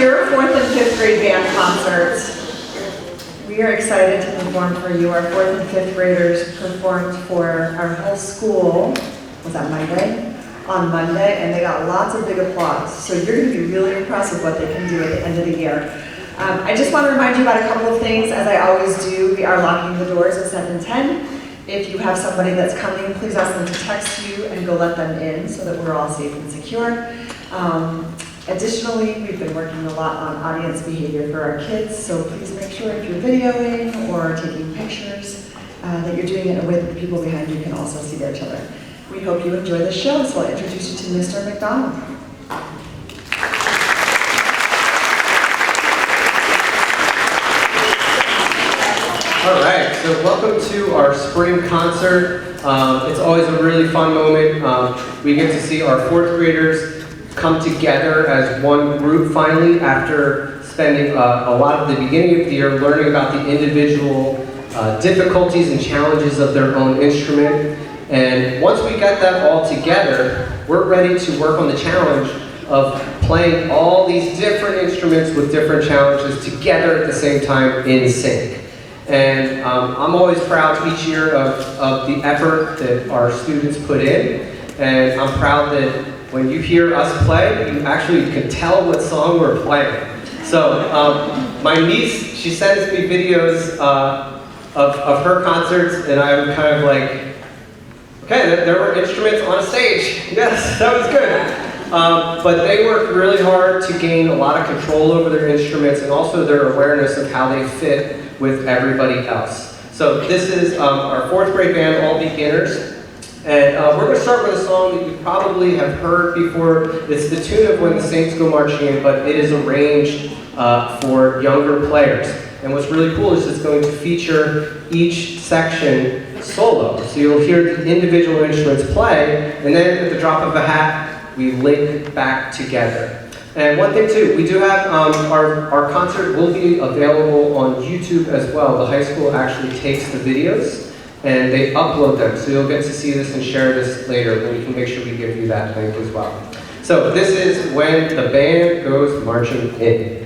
year 4th and 5th grade band concerts. We are excited to perform for you. Our 4th and 5th graders performed for our whole school, was that Monday? On Monday, and they got lots of big applause. So you're going to be really impressed with what they can do at the end of the year. I just want to remind you about a couple of things, as I always do. We are locking the doors at 7:10. If you have somebody that's coming, please ask them to text you and go let them in so that we're all safe and secure. Additionally, we've been working a lot on audience behavior for our kids, so please make sure if you're videoing or taking pictures that you're doing it in a way that the people behind you can also see their children. We hope you enjoy the show, so I'll introduce you to Mr. McDonald. All right, so welcome to our spring concert. It's always a really fun moment. We get to see our 4th graders come together as one group finally after spending a lot of the beginning of the year learning about the individual difficulties and challenges of their own instrument. And once we get that all together, we're ready to work on the challenge of playing all these different instruments with different challenges together at the same time in sync. And I'm always proud each year of the effort that our students put in. And I'm proud that when you hear us play, you actually can tell what song we're playing. So my niece, she sends me videos of her concerts, and I'm kind of like, okay, there were instruments on a stage. Yes, that was good. But they work really hard to gain a lot of control over their instruments and also their awareness of how they fit with everybody else. So this is our 4th grade band, all beginners. And we're going to start with a song that you probably have heard before. It's the tune of When the Saints Go Marching In, but it is arranged for younger players. And what's really cool is it's going to feature each section solo. So you'll hear the individual instruments play, and then at the drop of a hat, we link back together. And one thing too, we do have, our concert will be available on YouTube as well. The high school actually takes the videos and they upload them. So you'll get to see this and share this later, and we can make sure we give you that link as well. So this is When the Band Goes Marching In.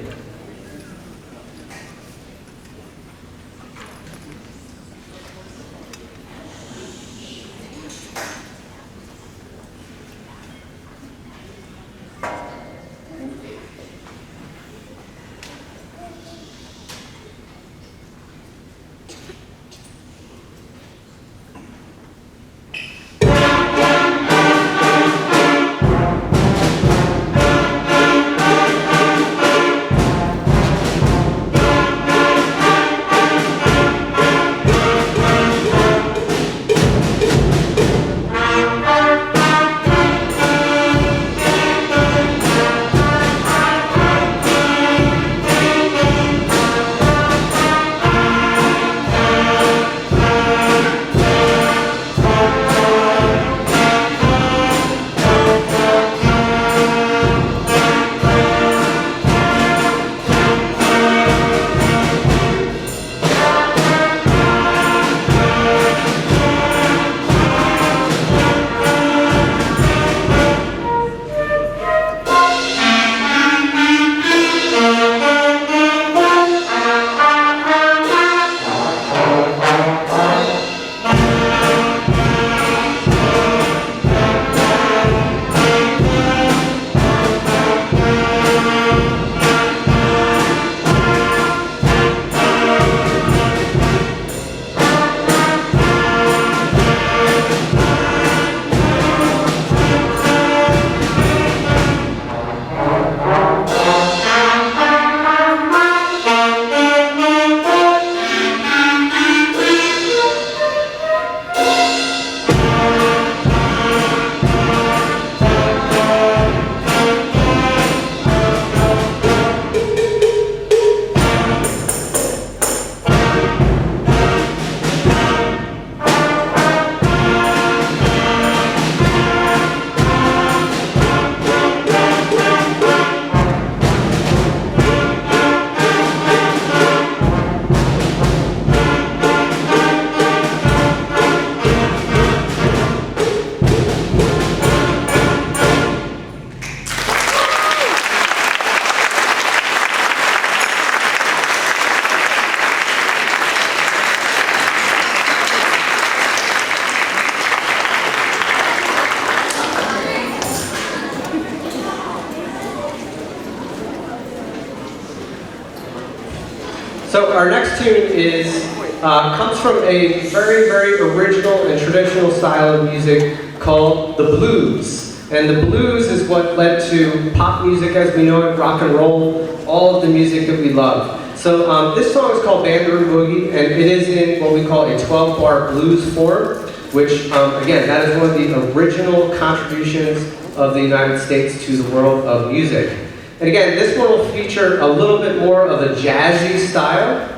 So our next tune is comes from a very, very original and traditional style of music called the blues. And the blues is what led to pop music as we know it, rock and roll, all of the music that we love. So this song is called Band Room Boogie, and it is in what we call a 12-bar blues form, which, again, that is one of the original contributions of the United States to the world of music. And again, this one will feature a little bit more of a jazzy style,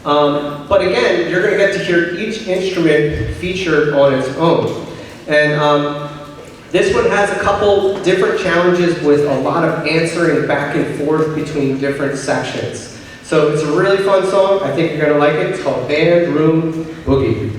but again, you're going to get to hear each instrument featured on its own. And this one has a couple different challenges with a lot of answering back and forth between different sections. So it's a really fun song. I think you're going to like it. It's called Band Room Boogie.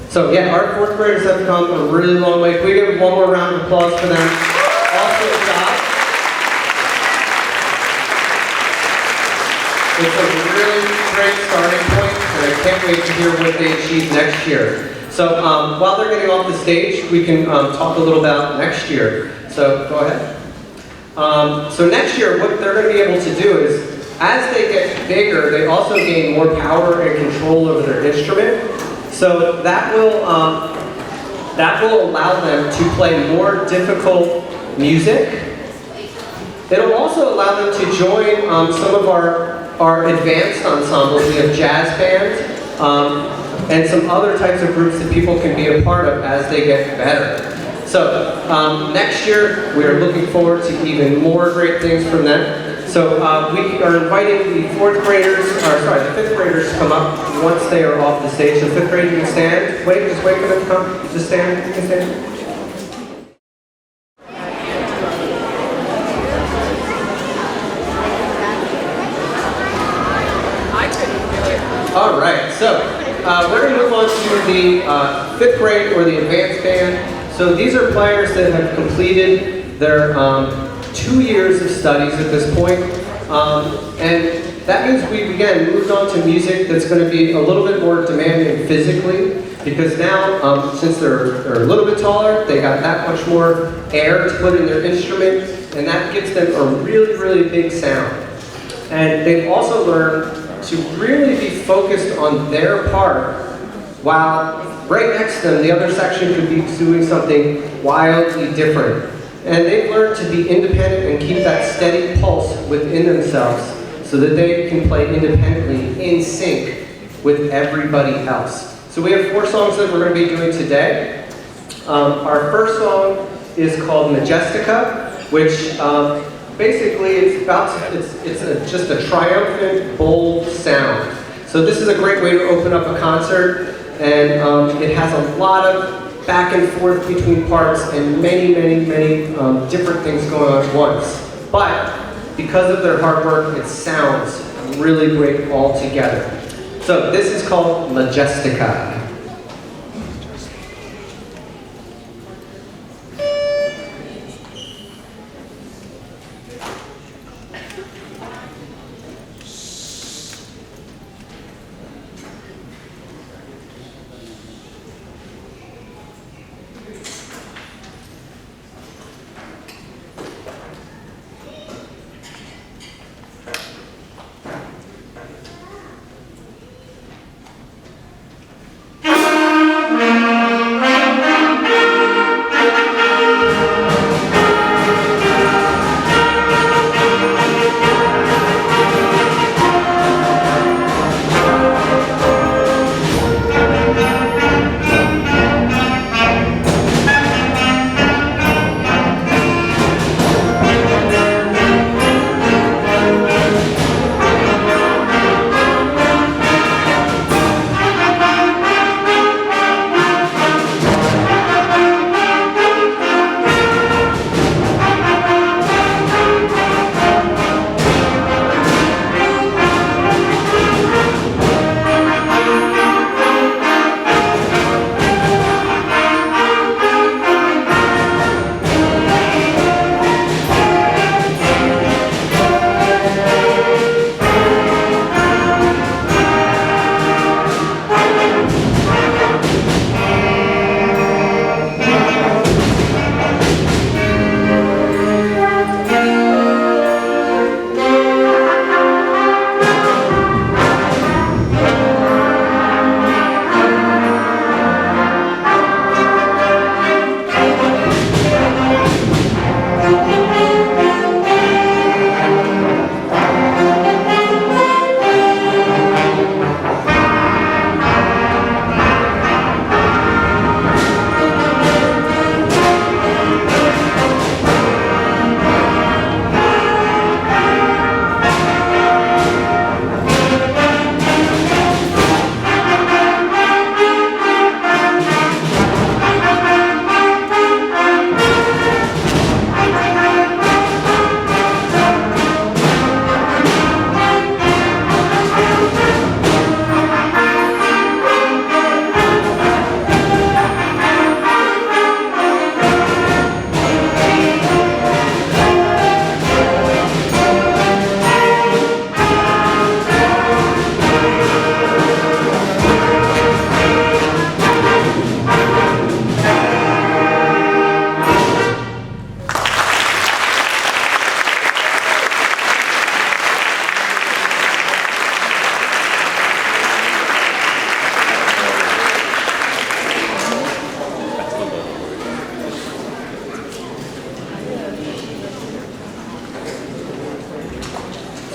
So yeah, our fourth graders have come a really long way. Can we give one more round of applause for them? Also, Josh. It's a really great starting point, and I can't wait to hear what they achieve next year. So while they're getting off the stage, we can talk a little about next year. So go ahead. So next year, what they're going to be able to do is, as they get bigger, they also gain more power and control over their instrument. So that will allow them to play more difficult music. It'll also allow them to join some of our advanced ensembles. We have jazz bands and some other types of groups that people can be a part of as they get better. So next year, we are looking forward to even more great things from them. So we are inviting the fifth graders to come up once they are off the stage. So fifth grade, you can stand. Just wait for them to come. Just stand. You can stand. All right, so we're going to move on to the fifth grade or the advanced band. So these are players that have completed their 2 years of studies at this point. And that means we, again, moved on to music that's going to be a little bit more demanding physically, because now, since they're a little bit taller, they got that much more air to put in their instrument, and that gives them a really, really big sound. And they've also learned to really be focused on their part, while right next to them, the other section could be doing something wildly different. And they've learned to be independent and keep that steady pulse within themselves, so that they can play independently in sync with everybody else. So we have 4 songs that we're going to be doing today. Our first song is called Majestica, which basically it's just a triumphant, bold sound. So this is a great way to open up a concert, and it has a lot of back and forth between parts and many different things going on at once. But because of their hard work, it sounds really great all together. So this is called Majestica.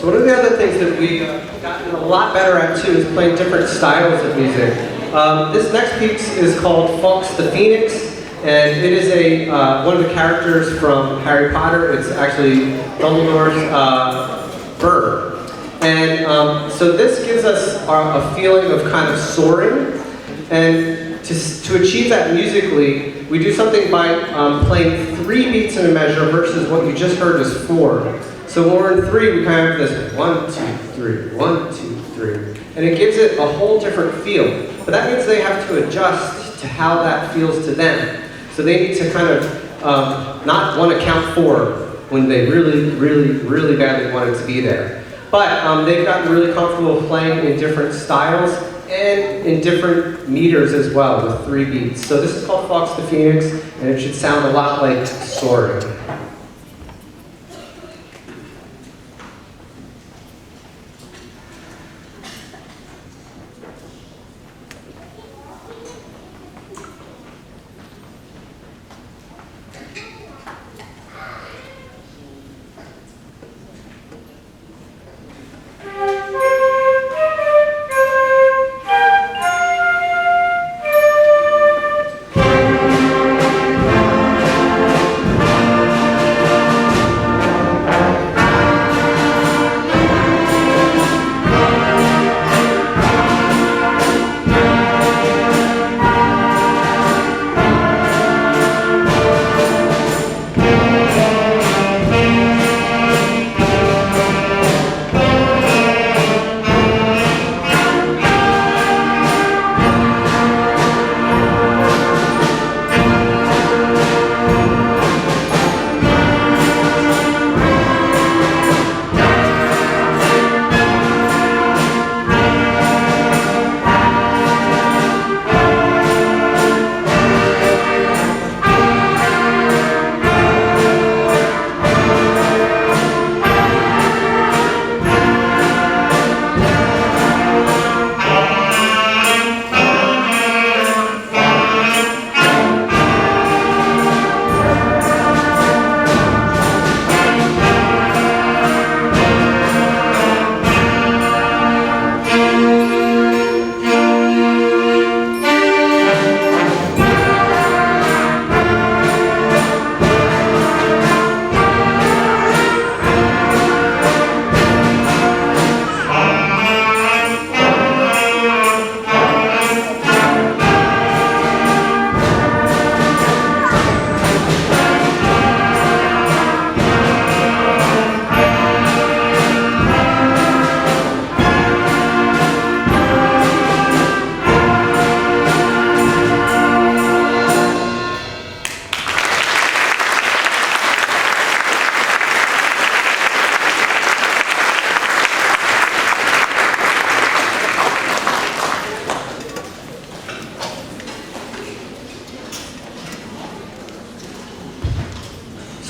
So one of the other things that we've gotten a lot better at too is playing different styles of music. This next piece is called Fawkes the Phoenix, and it is one of the characters from Harry Potter. It's actually Dumbledore's bird. And so this gives us a feeling of kind of soaring, and to achieve that musically, we do something by playing 3 beats in a measure versus what you just heard is 4. So when we're in 3, we kind of have this 1, 2, 3, 1, 2, 3, and it gives it a whole different feel. But that means they have to adjust to how that feels to them. So they need to kind of not want to count 4 when they really badly want it to be there. But they've gotten really comfortable playing in different styles and in different meters as well with 3 beats. So this is called Fawkes the Phoenix, and it should sound a lot like soaring.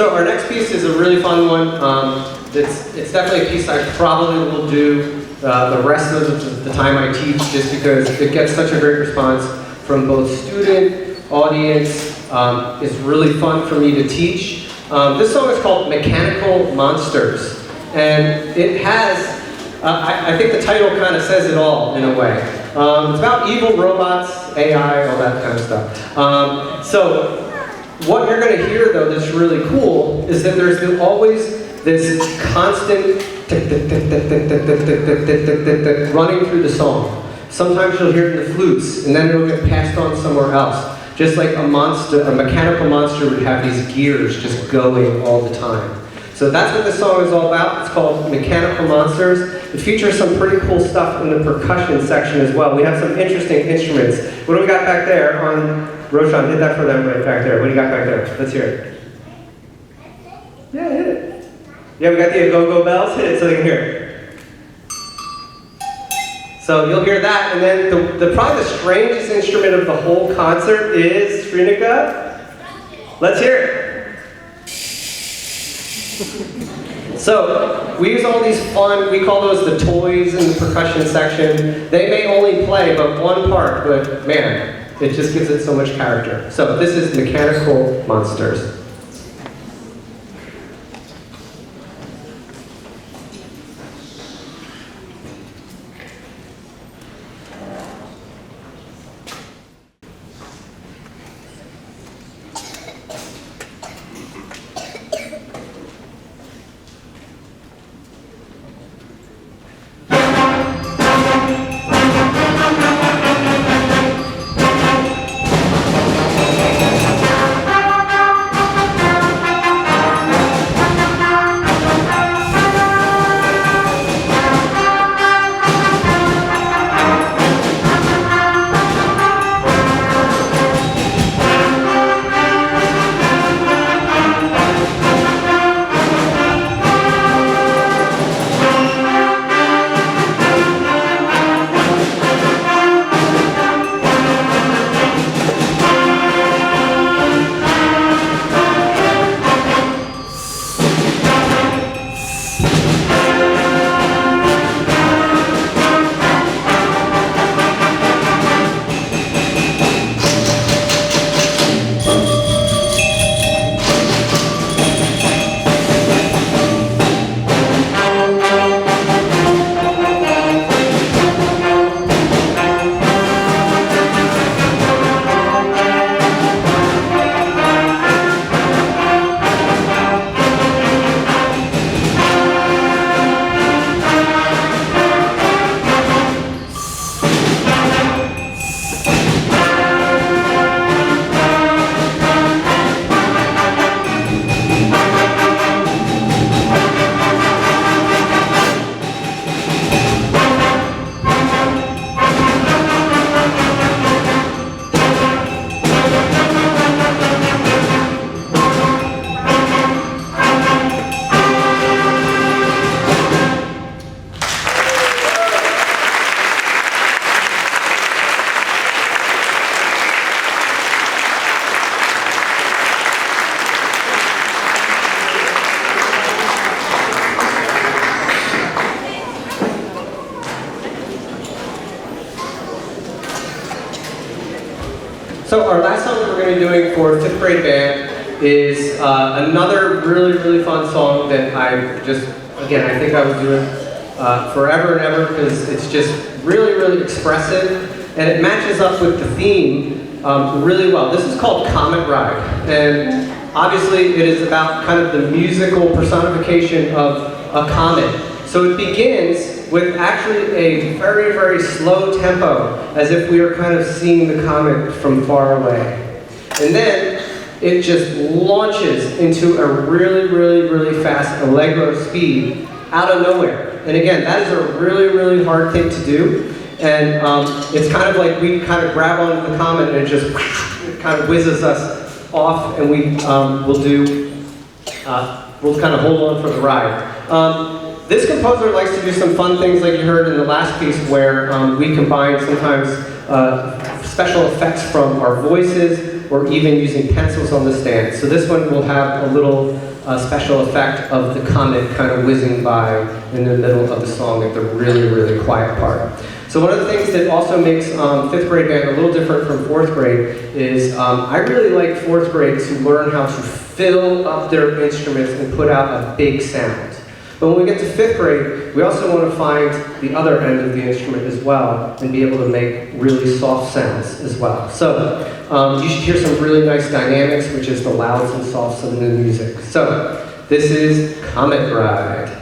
So our next piece is a really fun one. It's definitely a piece I probably will do the rest of the time I teach, just because it gets such a great response from both student, audience. It's really fun for me to teach. This song is called Mechanical Monsters. And it has, I think the title kind of says it all in a way. It's about evil robots, AI, all that kind of stuff. So what you're going to hear, though, that's really cool, is that there's always this constant running through the song. Sometimes you'll hear it in the flutes, and then it'll get passed on somewhere else. Just like a monster, a mechanical monster would have these gears just going all the time. So that's what this song is all about. It's called Mechanical Monsters. It features some pretty cool stuff in the percussion section as well. We have some interesting instruments. What do we got back there on Roshan? Hit that for them right back there. What do you got back there? Let's hear it. Yeah, hit it. Yeah, we got the go-go bells. Hit it so they can hear it. So you'll hear that, and then probably the strangest instrument of the whole concert is Srinika. Let's hear it. So, we use all these fun, we call those the toys in the percussion section. They may only play but one part, but man, it just gives it so much character. So, this is Mechanical Monsters. So our last song that we're going to be doing for 5th grade band is another really, really fun song that I just, again, I think I would do it forever and ever because it's just really, really expressive and it matches up with the theme really well. This is called Comet Ride, and obviously it is about kind of the musical personification of a comet. So it begins with actually a very, very slow tempo, as if we were kind of seeing the comet from far away. And then it just launches into a really, really, really fast allegro speed out of nowhere. And again, that is a really, really hard thing to do. And it's kind of like we kind of grab onto the comet and it just it kind of whizzes us off, and we we'll kind of hold on for the ride. This composer likes to do some fun things like you heard in the last piece where we combine sometimes special effects from our voices or even using pencils on the stand. So this one will have a little special effect of the comet kind of whizzing by in the middle of the song at the really, really quiet part. So one of the things that also makes 5th grade band a little different from 4th grade is I really like 4th grade to learn how to fill up their instruments and put out a big sound. But when we get to 5th grade, we also want to find the other end of the instrument as well and be able to make really soft sounds as well. So you should hear some really nice dynamics, which is the louds and softs of the music. So this is Comet Ride.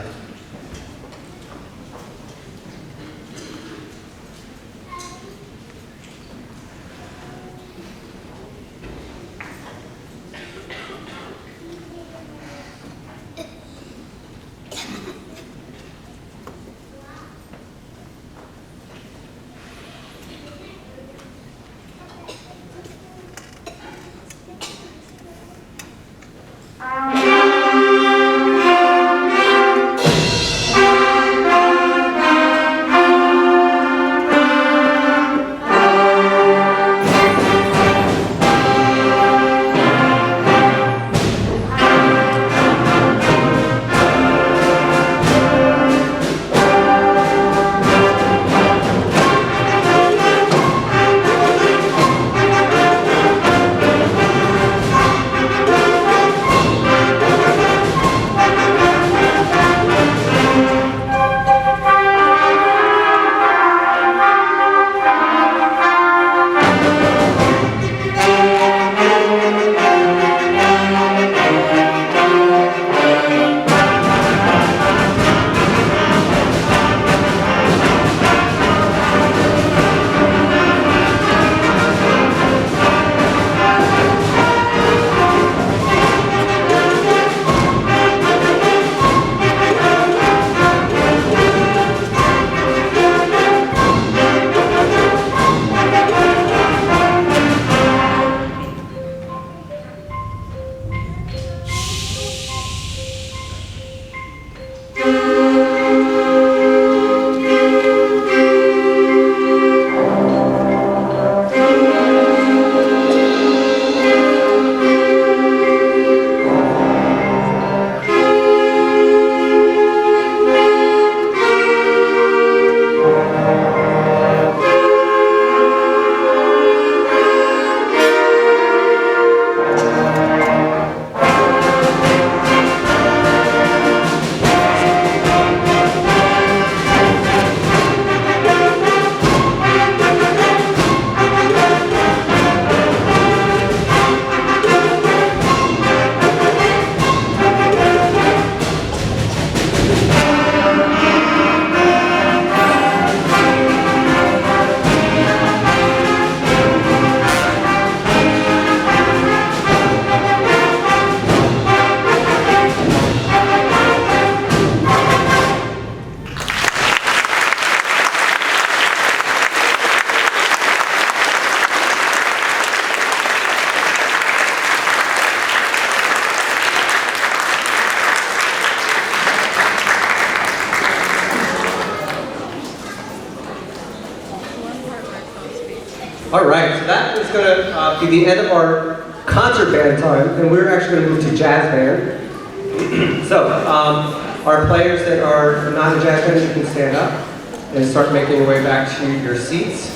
All right, so that is going to be the end of our concert band time, and we're actually going to move to jazz band. So, our players that are not in jazz band, you can stand up and start making your way back to your seats.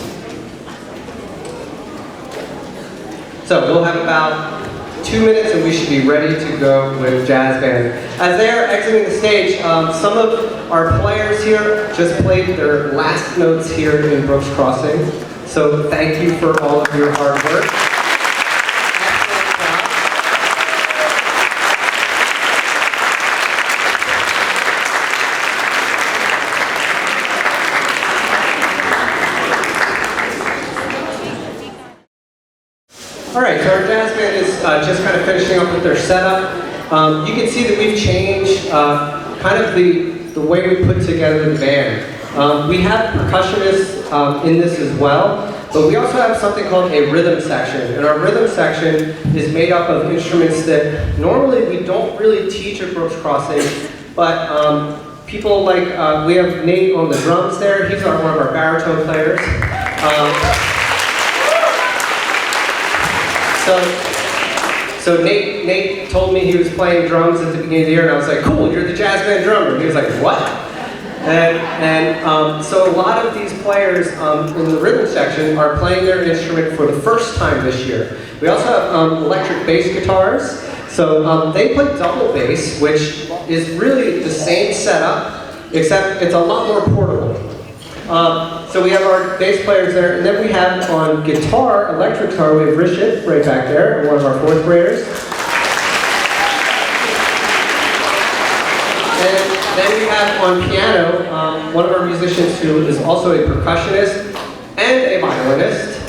So, we'll have about 2 minutes and we should be ready to go with jazz band. As they're exiting the stage, some of our players here just played their last notes here in Brooks Crossing. So thank you for all of your hard work. All right, so our jazz band is just kind of finishing up with their setup. You can see that we've changed kind of the way we put together the band. We have percussionists in this as well, but we also have something called a rhythm section. And our rhythm section is made up of instruments that normally we don't really teach at Brooks Crossing, but people like, we have Nate on the drums there. He's one of our baritone players. So Nate told me he was playing drums at the beginning of the year, and I was like, cool, you're the jazz band drummer. He was like, what? So a lot of these players in the rhythm section are playing their instrument for the first time this year. We also have electric bass guitars. So they play double bass, which is really the same setup, except it's a lot more portable. So we have our bass players there, and then we have on guitar, electric guitar, we have Rishit right back there, one of our fourth graders. And then we have on piano, one of our musicians who is also a percussionist and a violinist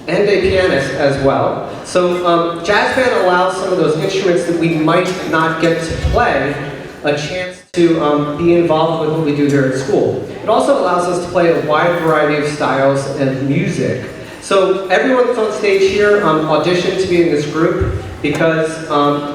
and a pianist as well. So jazz band allows some of those instruments that we might not get to play a chance to be involved with what we do here at school. It also allows us to play a wide variety of styles and music. So everyone that's on stage here auditioned to be in this group because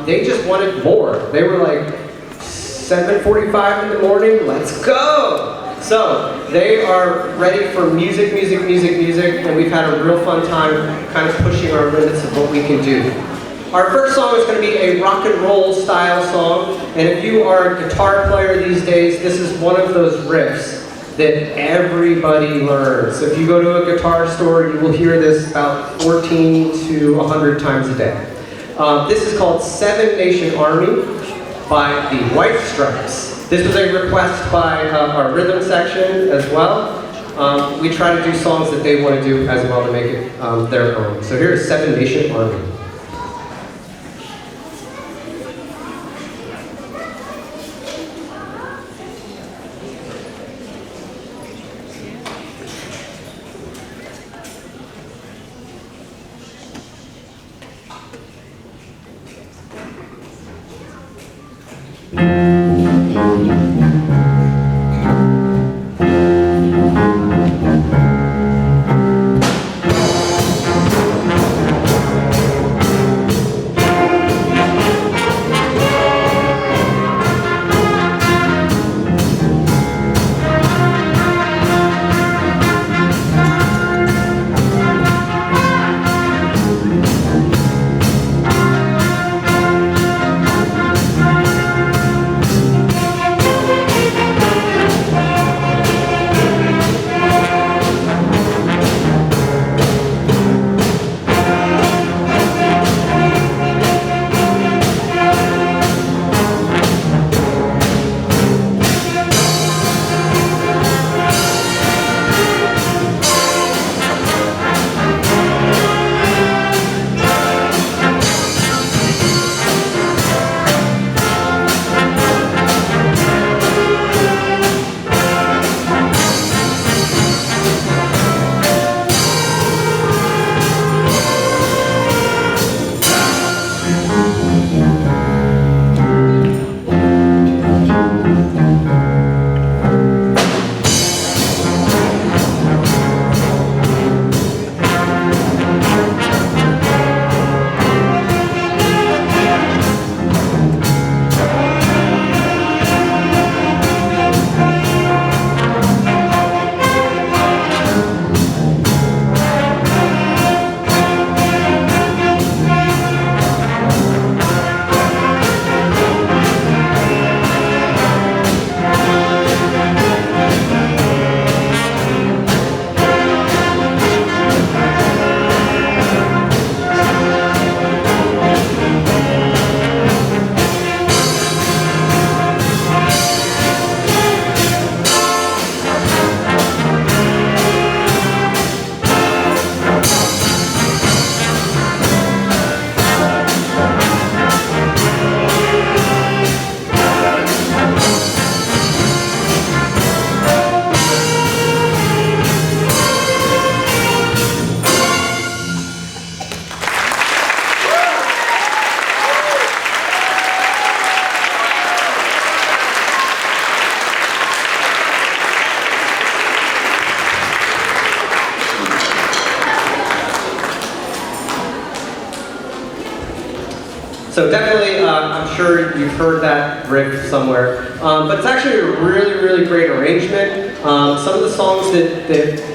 they just wanted more. They were like, 7:45 in the morning, let's go! So they are ready for music, and we've had a real fun time kind of pushing our limits of what we can do. Our first song is going to be a rock and roll style song, and if you are a guitar player these days, this is one of those riffs that everybody learns. So if you go to a guitar store, you will hear this about 14 to 100 times a day. This is called Seven Nation Army by the White Stripes. This was a request by our rhythm section as well. We try to do songs that they want to do as well to make it their own. So here is Seven Nation Army. So definitely, I'm sure you've heard that riff somewhere, but it's actually a really, really great arrangement. Some of the songs that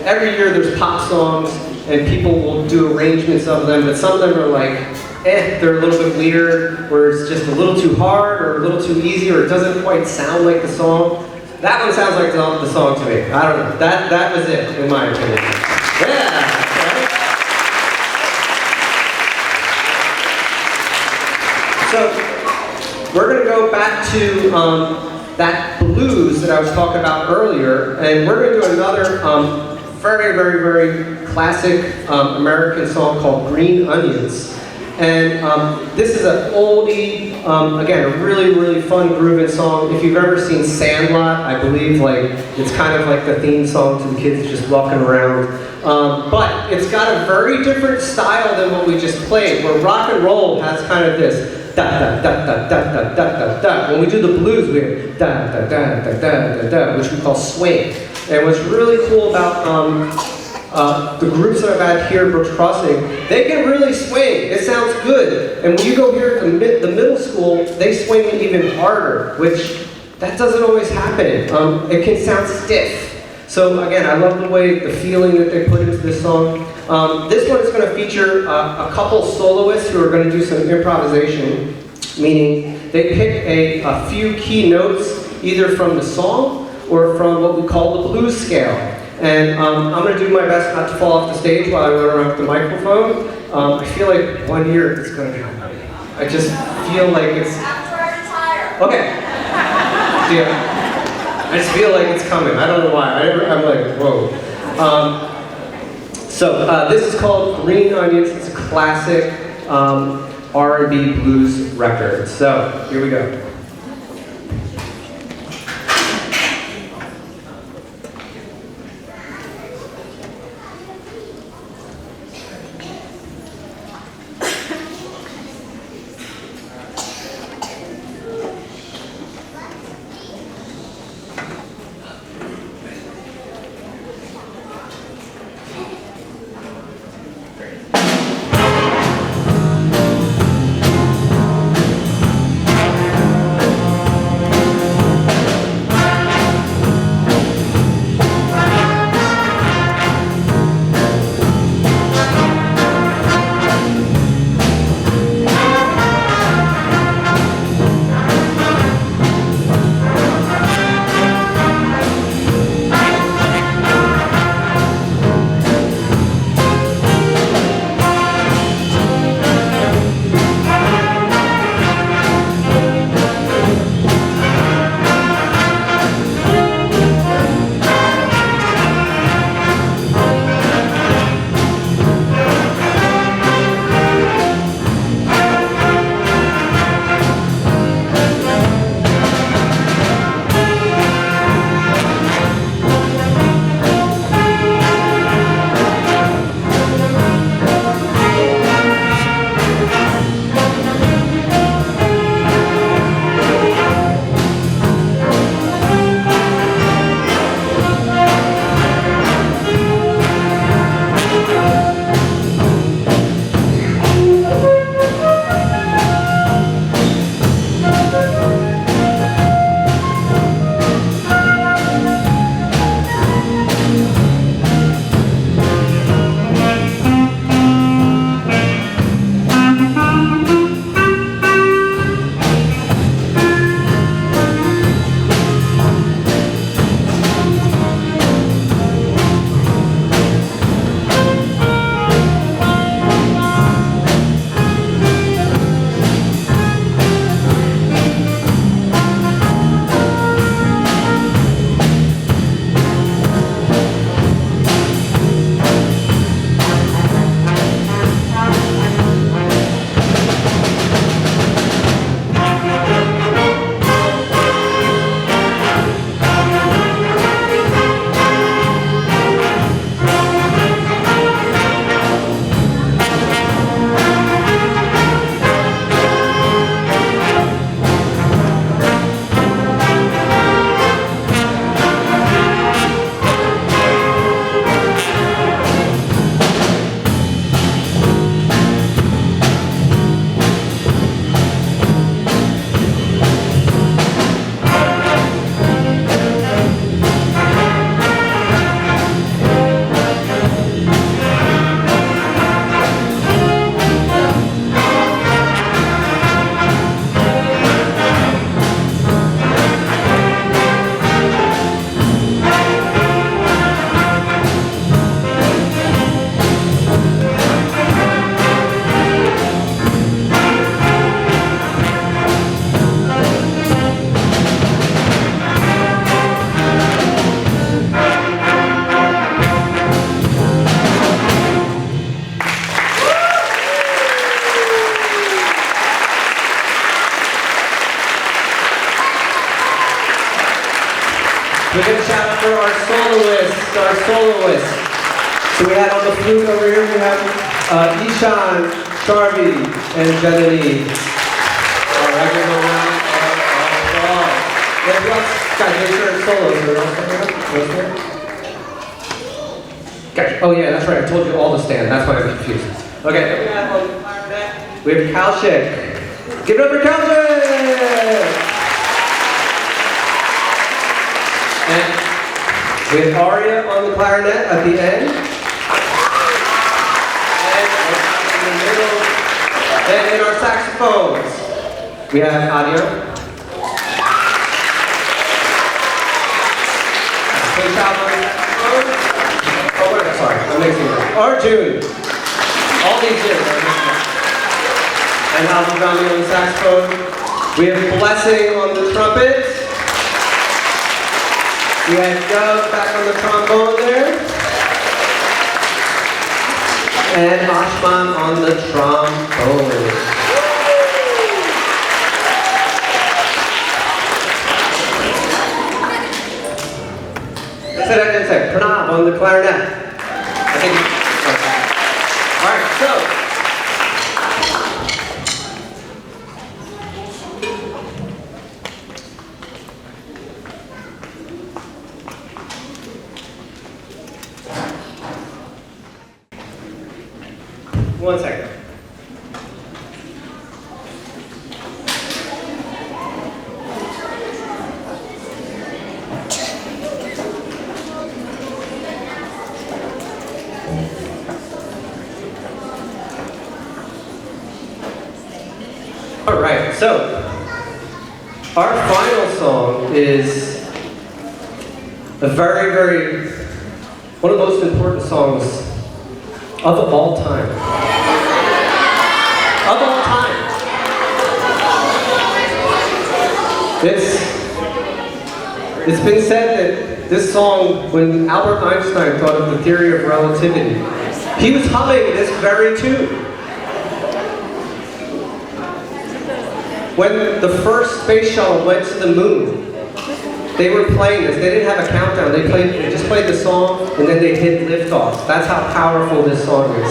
every year there's pop songs and people will do arrangements of them, but some of them are like they're a little bit weird, or it's just a little too hard, or a little too easy, or it doesn't quite sound like the song. That one sounds like the song to me. I don't know. That was it, in my opinion. Yeah. Right? So we're going to go back to that blues that I was talking about earlier, and we're going to do another very, very, very classic American song called Green Onions. And this is an oldie, again, a really, really fun grooving song. If you've ever seen Sandlot, I believe it's kind of like the theme song to the kids just walking around. But it's got a very different style than what we just played, where rock and roll has kind of this da da da da da da da da da. When we do the blues, we have da da da da da da da, which we call swing. And what's really cool about the groups that I've had here at Brooks Crossing, they can really swing. It sounds good. And when you go here at the middle school, they swing even harder, which that doesn't always happen. It can sound stiff. So again, I love the way, the feeling that they put into this song. This one is going to feature a couple soloists who are going to do some improvisation, meaning they pick a few key notes, either from the song or from what we call the blues scale. And I'm going to do my best not to fall off the stage while I run around with the microphone. I feel like one year it's going to happen. I just feel like it's... After I retire. Okay. Yeah. I just feel like it's coming. I don't know why. I'm like, whoa. So this is called Green Onions. It's a classic R&B blues record. So here we go. We're going to shout out for our soloists. So we had on the flute over here, we have Ishan, Charvi, and Janani. All right, we're going around. Guys, make sure it's solos. Guys, oh yeah, that's right. I told you all to stand. That's why I'm confused. Okay. We have Kalshik. Give it up for Kalshik! And we have Arya on the clarinet at the end. And in the middle. And in our saxophones, we have Adia. Oh, wait, sorry, I'm mixing it up. Arjun. All these years. And Alvin Gandhi on the saxophone. We have Blessing on the trumpet. We have Dove back on the trombone there. And Ashman on the trombone. I said Pranav on the clarinet. I think. All right, so. One second. All right, so our final song is a very, one of the most important songs of all time. Of all time. It's been said that this song, when Albert Einstein thought of the theory of relativity, he was humming this very tune. When the first space shuttle went to the moon, they were playing this. They didn't have a countdown. They just played the song, and then they hit liftoff. That's how powerful this song is.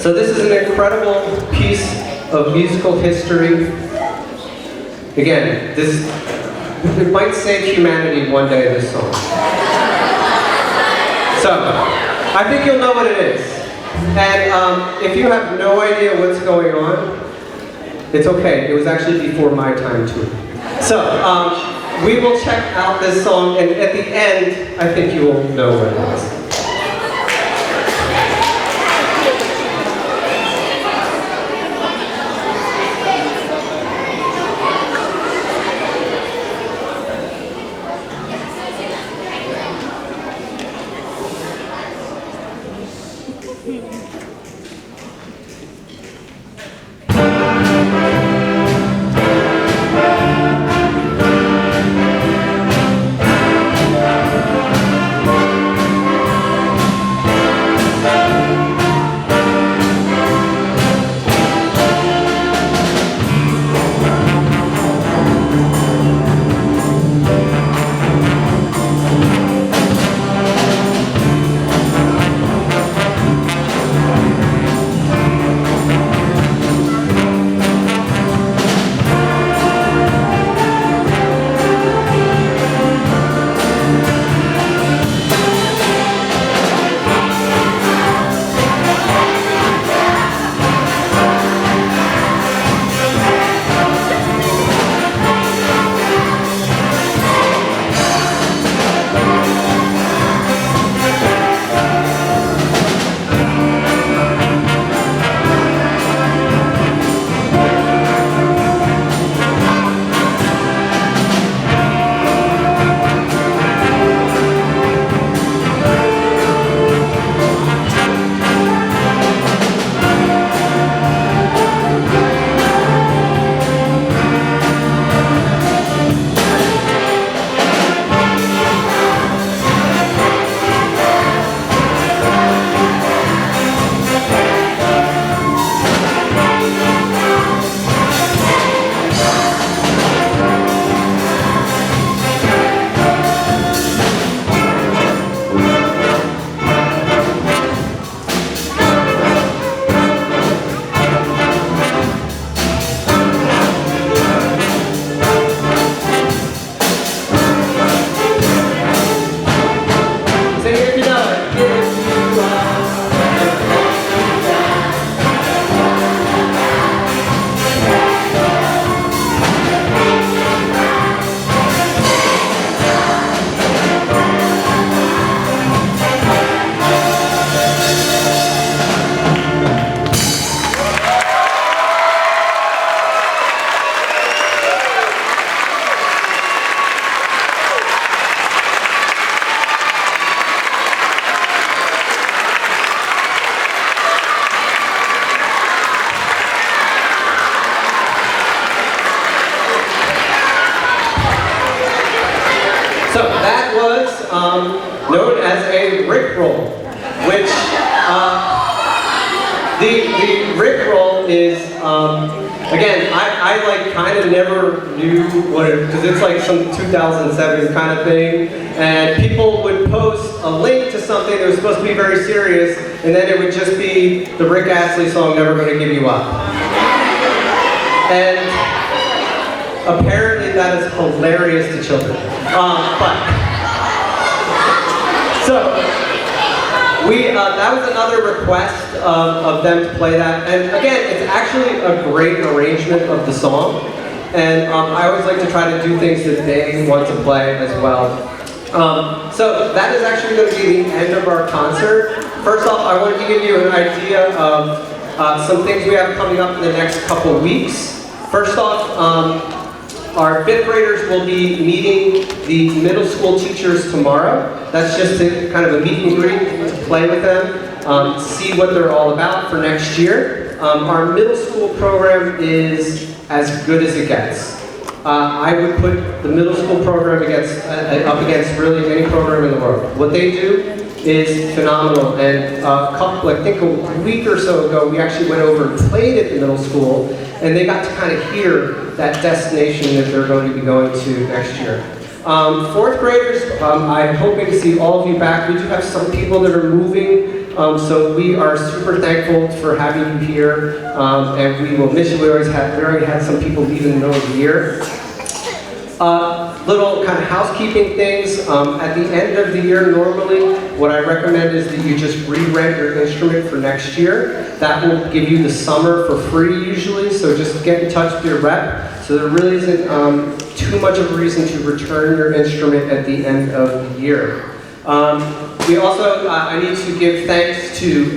So this is an incredible piece of musical history. Again, it might save humanity one day, this song. So, I think you'll know what it is. And if you have no idea what's going on, it's okay. It was actually before my time too. So, we will check out this song, and at the end, I think you will know what it is. known as a Rickroll, which the Rickroll is, again, I like kind of never knew what it, because it's like some 2007 kind of thing, and people would post a link to something that was supposed to be very serious, and then it would just be the Rick Astley song, Never Gonna Give You Up. And apparently that is hilarious to children. That was another request of them to play that. And again, it's actually a great arrangement of the song. And I always like to try to do things that they want to play as well. So that is actually going to be the end of our concert. First off, I wanted to give you an idea of some things we have coming up in the next couple weeks. First off, our 5th graders will be meeting the middle school teachers tomorrow. That's just kind of a meet and greet to play with them, see what they're all about for next year. Our middle school program is as good as it gets. I would put the middle school program up against really any program in the world. What they do is phenomenal, and I think a week or so ago, we actually went over and played at the middle school, and they got to kind of hear that destination that they're going to be going to next year. 4th graders, I'm hoping to see all of you back. We do have some people that are moving, so we are super thankful for having you here, and we will miss you. We already had some people leave in the middle of the year. Little kind of housekeeping things. At the end of the year, normally, what I recommend is that you just re-rent your instrument for next year. That will give you the summer for free usually, so just get in touch with your rep. So there really isn't too much of a reason to return your instrument at the end of the year. We also, I need to give thanks to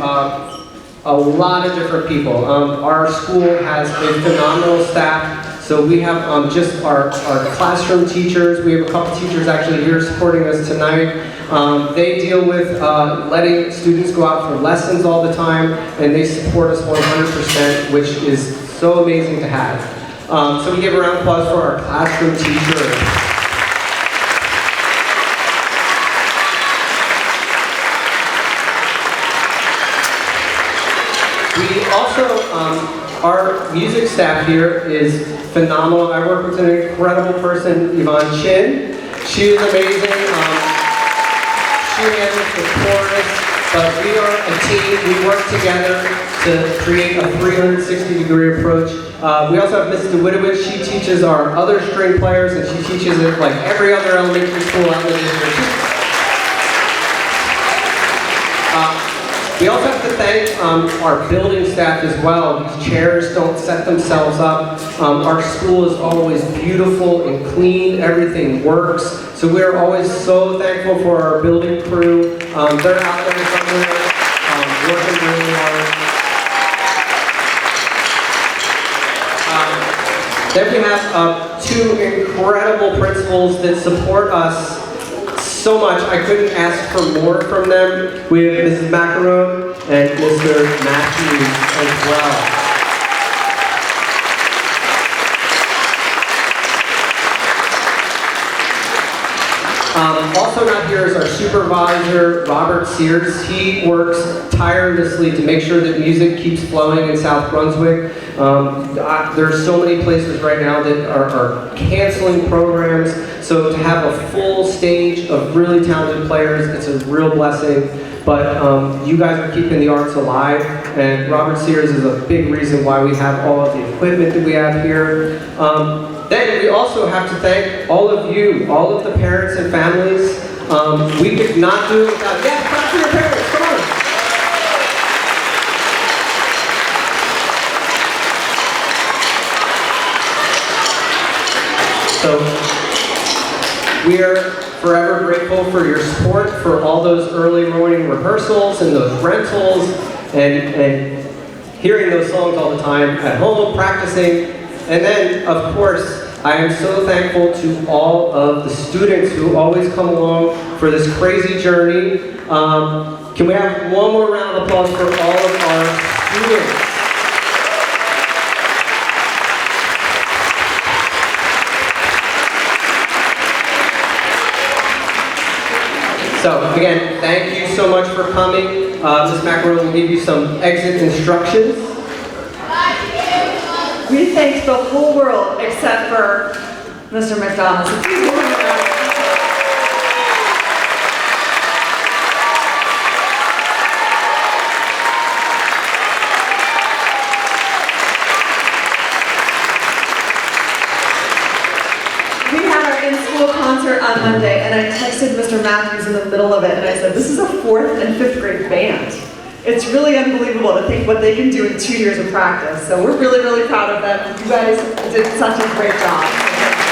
a lot of different people. Our school has a phenomenal staff. So we have just our classroom teachers. We have a couple teachers actually here supporting us tonight. They deal with letting students go out for lessons all the time, and they support us 100%, which is so amazing to have. So we give a round of applause for our classroom teachers. We also, our music staff here is phenomenal. I work with an incredible person, Yvonne Chin. She is amazing. She handles the chorus, but we are a team. We work together to create a 360-degree approach. We also have Mrs. DeWittowicz. She teaches our other string players, and she teaches it like every other elementary school out in the district. We also have to thank our building staff as well. These chairs don't set themselves up. Our school is always beautiful and clean. Everything works. So we're always so thankful for our building crew. They're out there somewhere working really hard. Then we have 2 incredible principals that support us so much. I couldn't ask for more from them. We have Mrs. Macaron and Mr. Matthews as well. Also not here is our supervisor, Robert Sears. He works tirelessly to make sure that music keeps flowing in South Brunswick. There's so many places right now that are canceling programs, so to have a full stage of really talented players, it's a real blessing. But you guys are keeping the arts alive, and Robert Sears is a big reason why we have all of the equipment that we have here. Then we also have to thank all of you, all of the parents and families. We could not do it without, yeah, clap for your parents, come on. So we are forever grateful for your support, for all those early morning rehearsals and those rentals and hearing those songs all the time at home, practicing. And then, of course, I am so thankful to all of the students who always come along for this crazy journey. Can we have one more round of applause for all of our students? So again, thank you so much for coming. Ms. McEnroe will give you some exit instructions. We thank the whole world except for Mr. McDonald. So please welcome him back. We had our in-school concert on Monday, and I texted Mr. Matthews in the middle of it, and I said, this is a 4th and 5th grade band. It's really unbelievable to think what they can do in 2 years of practice. So we're really, really proud of them. You guys did such a great job.